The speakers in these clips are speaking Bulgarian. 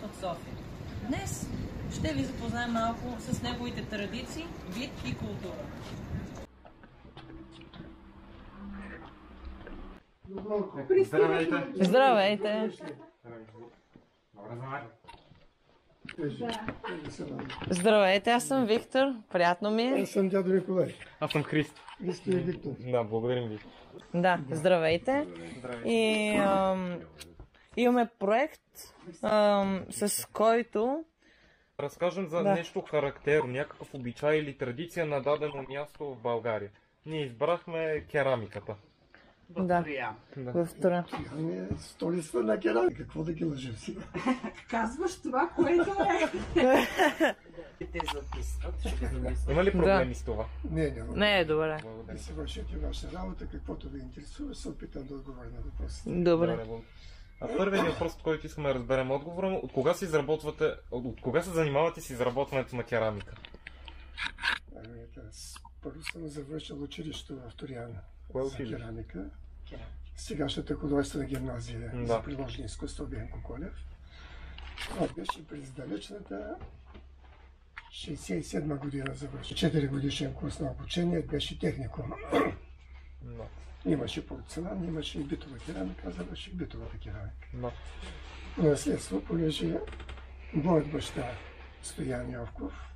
идват от София. Днес ще ви запознаем малко с неговите традиции, вид и култура. Здравейте! Здравейте! Здравейте, аз съм Виктор. Приятно ми е. Аз съм дядо Николай. Аз съм Христо. Христо и Виктор. Да, благодарим ви. Да, здравейте. И имаме проект, с който Разкажем за нещо характерно, някакъв обичай или традиция на дадено място в България. Ние избрахме керамиката. в Троян. Ами е столицата на керамика. Какво да ги лъжим сега? Казваш това, което е. Те записват. Има ли проблеми с това? Не, няма. Не е добре. Благодаря. Да си вършите ваша работа, каквото ви интересува, се опитам да отговоря на въпросите. Добре. Първият въпрос, от който искаме да разберем отговора, от кога се занимавате с изработването на керамика? Първо съм завършил училището в Троян Кое за училище? керамика. Сегашната художествена гимназия за приложни изкуства Бенко Колев. Това беше през далечната 67 година завършил. 4 годишен курс на обучение беше техникум. Имаше порцелан, имаше и битова керамика, завърших битовата керамика. Наследство, понеже моят баща Стоян Йовков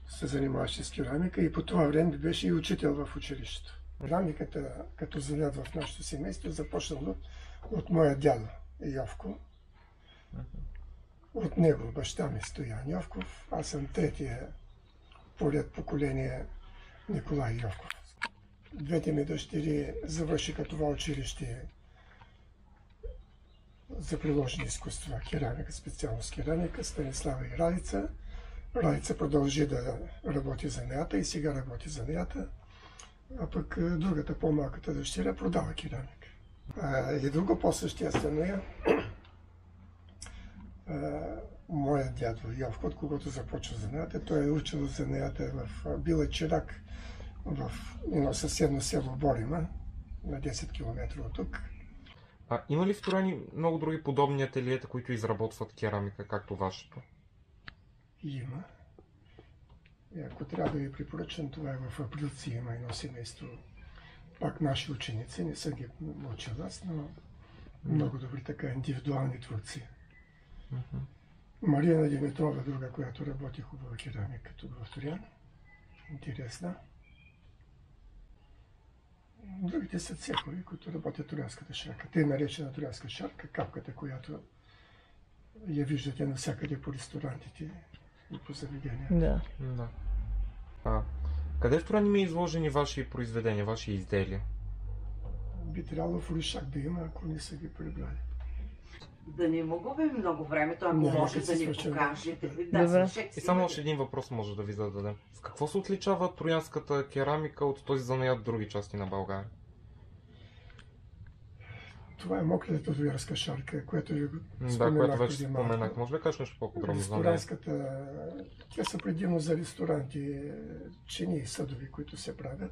се занимаваше с керамика и по това време беше и учител в училището. Керамиката като занят в нашето семейство започнала от моя дядо Йовко. От него баща ми Стоян Йовков, аз съм третия поред поколение Николай Йовков. Двете ми дъщери завършиха това училище за приложни изкуства, керамика, специалност керамика, Станислава и Ралица. Ралица продължи да работи за неята и сега работи за неята, а пък другата по-малката дъщеря продава керамика. И друго по-съществено е моят дядо Йовко, от когото започва занаята. Той е учил занаята бил е чирак в едно съседно село Борима, на 10 км от тук. Има ли в Троян много други подобни ателиета, които изработват керамика, както вашето? Има. И ако трябва да ви препоръчам, това е в Априлци, има едно семейство. Пак наши ученици, не са ги учил аз, но много добри така индивидуални творци. Марина Димитрова, друга, която работи хубава керамика тук в Троян. Интересна. Другите са цехови, които работят троянската шарка. Те наречена троянска шарка, капката, която я виждате навсякъде по ресторантите и по заведения. Къде в Троян има изложени ваши произведения, ваши изделия? Би трябвало в Рушак да има, ако не са ги прибрали. Да не му губим много време, той може да ни покаже. И само още един въпрос може да ви зададем. С какво се отличава троянската керамика от този занаят в други части на България? Това е мократа троянска шарка, която ви която вече споменах. Може ли да кажеш нещо по-подробно за нея? Те са предимно за ресторанти, чини и съдови, които се правят.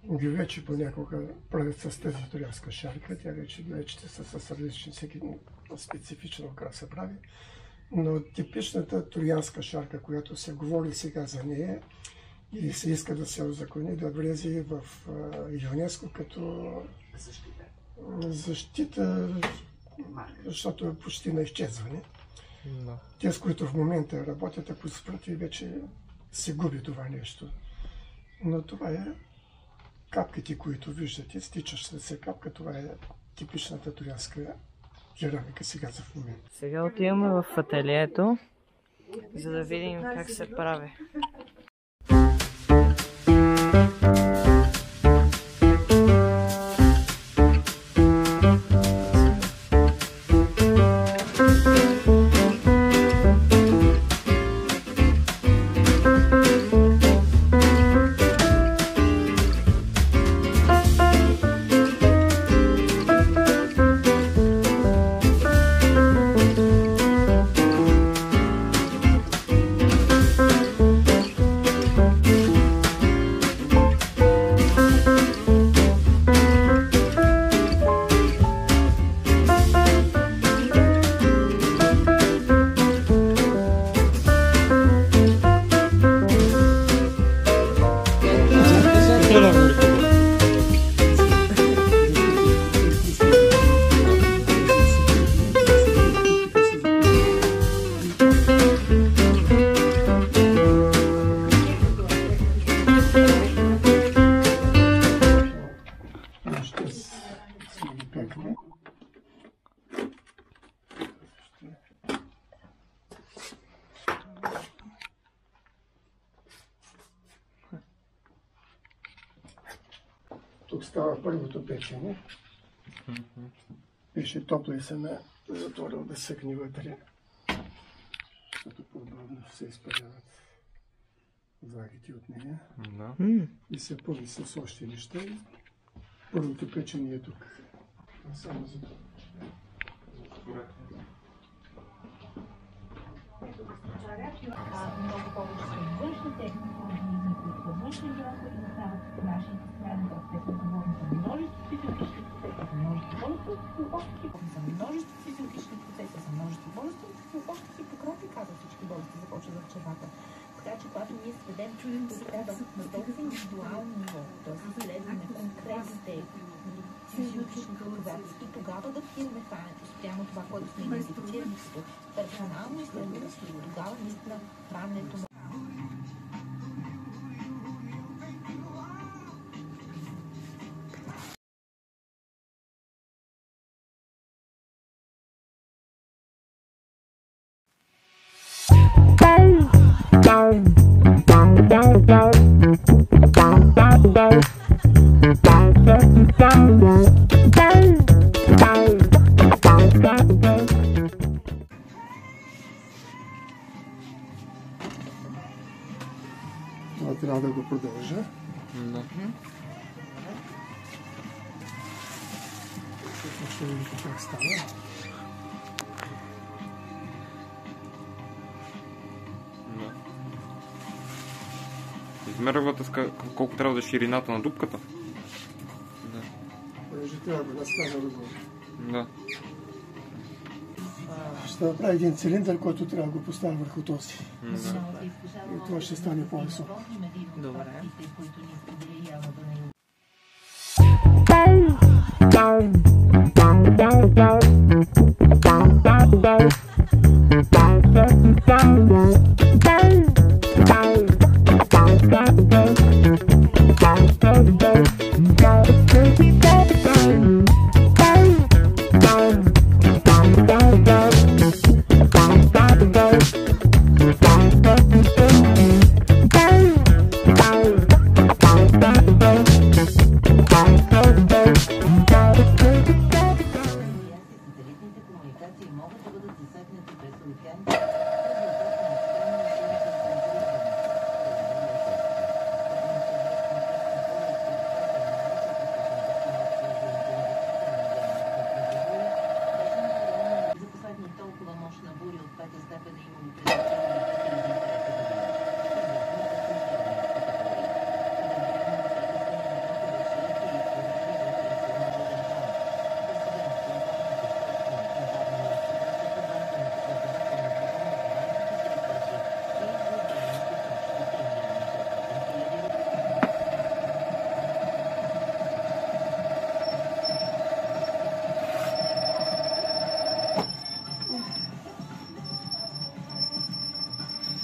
Вече понякога правят с тази троянска шарка. Тя вече са с различни, всеки специфична украса прави. Но типичната троянска шарка, която се говори сега за нея и се иска да се узакони, да влезе в ЮНЕСКО като защита, защото е почти на изчезване. Те, с които в момента работят, ако спрат и вече се губи това нещо. Но това е капките, които виждате, стичащата се капка, това е типичната троянска керамика сега в момента. Сега отиваме в ателието, за да видим как се прави. тук става първото печене. Пише топло и съм затворил да съкни вътре. Защото по-бавно се изпаряват влагите от нея. И се пълни с още неща. Първото печене е тук. Само за това. Много повече са външните организми, които са външни дела, които застават в нашите страни, те са отговорни за множество физиологични процеси, за множество болестни опити, за множество физиологични процеси, за множество болестни опити, по кратки казва всички болести започват в червата. Така че когато ние сведем на толкова индивидуално ниво, т.е. изследваме конкретните физиологични показатели и тогава адаптираме храненето спрямо това, което сме идентифицирали като персонално изследване, тогава наистина храненето на Това трябва да го продължа. Ще видите как става. Измервате колко трябва да е ширината на дупката? Понеже трябва да настане отгоре. Да. Ще направя един цилиндър, който трябва да го поставя върху този. И това ще стане по-високо. Добре.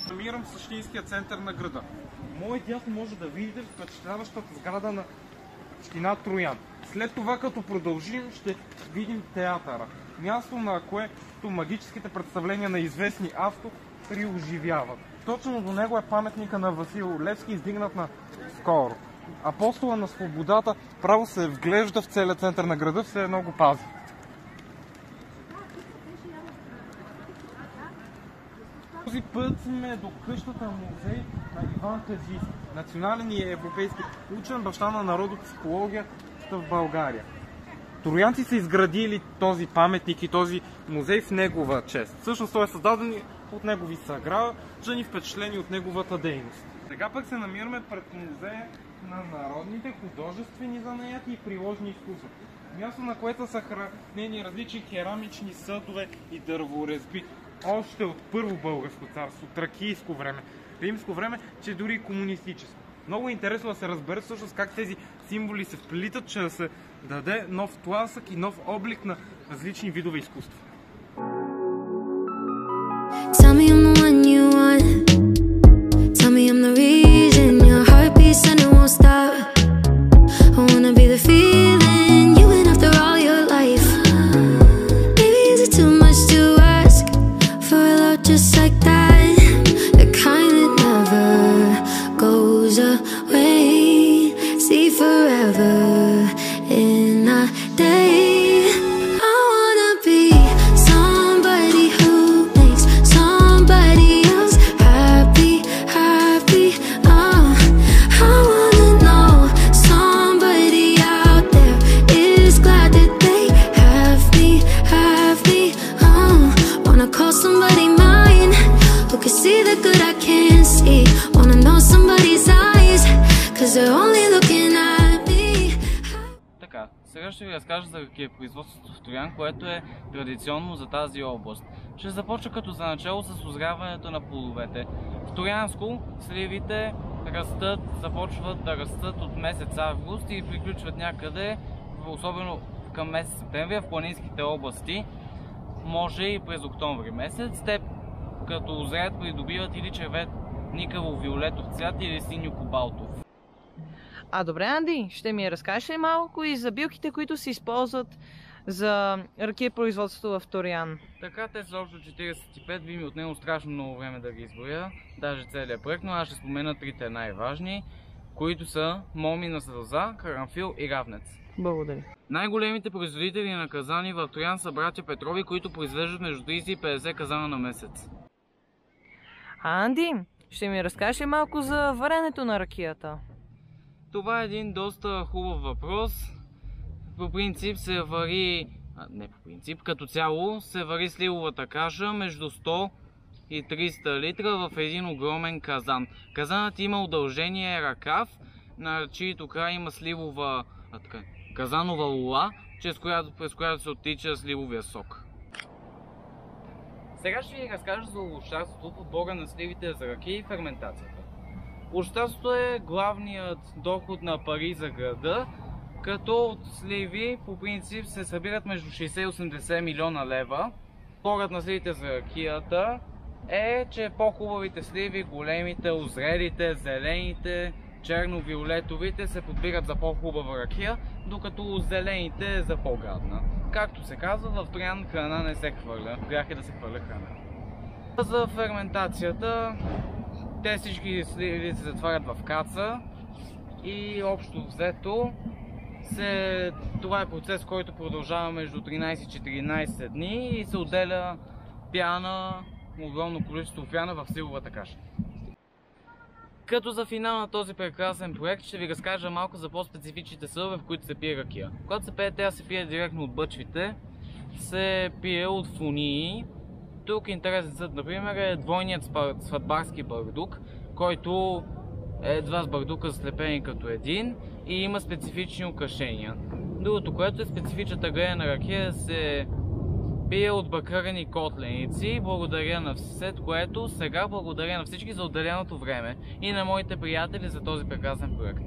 Намирам същинския център на града. Моят дясно може да видите впечатляващата сграда на община Троян. След това, като продължим, ще видим театъра. Място, на което магическите представления на известни автори оживяват. Точно до него е паметника на Васил Левски, издигнат на скоро. Апостола на свободата право се вглежда в целия център на града, все едно го пази. Този път сме до къщата музей на Иван Казийски, национален и европейски учен, баща на народопсихологията в България. Троянци са изградили този паметник и този музей в негова чест. Всъщност той е създаден от негови съграждани, впечатлени от неговата дейност. Сега пък се намираме пред музея на народните художествени занаяти и приложни изкуства. Място, на което са хранени различни керамични съдове и дърворезби. Още от първо българско царство, тракийско време, римско време, че дори и комунистическо. Много интересно да се разбере всъщност как тези символи се вплитат, че да се даде нов тласък и нов облик на различни видове изкуства. Tell me I'm the one you want. Tell me I'm the reason your heart beats and it won't stop. I wanna be the feeling you went after all your life. Maybe is it too much to ask for a love just like that? The kind that never goes away. See forever Сега ще ви разкажа за ракиепроизводството в Троян, което е традиционно за тази област. Ще започна като за начало с озряването на плодовете. В Троянско сливите започват да растат от месец август и приключват някъде, особено към месец септември, в планинските области, може и през октомври месец. Те като озреят придобиват или червеникаво-виолетов цвят или синьо-кобалтов. Добре, Анди, ще ми разкажеш ли малко и за билките, които се използват за ракиепроизводството в Троян? Така, те са общо 45, би ми отнело страшно много време да ги изброя, даже целият проект, но аз ще спомена трите най-важни, които са момина сълза, карамфил и равнец. Благодаря. Най-големите производители на казани в Троян са братя Петрови, които произвеждат между 30 и 50 казана на месец. Анди, ще ми разкажеш ли малко за варенето на ракията? Това е един доста хубав въпрос. По принцип се вари, като цяло се вари сливовата каша между 100 и 300 литра в един огромен казан. Казанът има удължение ръкав, на чието край има сливова казанова лула, през която се оттича сливовия сок. Сега ще ви разкажа за овощарството, подбора на сливите за ракия и ферментацията. Овощарството е главният доход на пари за града, като от сливи по принцип се събират между 60 и 80 милиона лева. Подборът на сливите за ракията е, че по-хубавите сливи, големите, озрелите, зелените, черно-виолетовите се подбират за по-хубава ракия, докато зелените за по-гадна. Както се казва, в Троян храна не се хвърля, грях е да се хвърля храна. За ферментацията, те всички сливи се затварят в каца и общо взето това е процес, който продължава между 13 и 14 дни и се отделя пяна, огромно количество пяна в сливовата каша. Като за финал на този прекрасен проект ще ви разкажа малко за по-специфичните съдове, в които се пие ракия. Когато се пие, тя се пие директно от бъчвите, се пие от фунии. Тук интересен съд, например, е двойният сватбарски бардук, който е два с бардука слепени като един и има специфични украшения. Другото, което е специфичната греена ракия, се пие от бакърени котленици. Благодаря на след което сега благодаря на всички за отделеното време и на моите приятели за този прекрасен проект.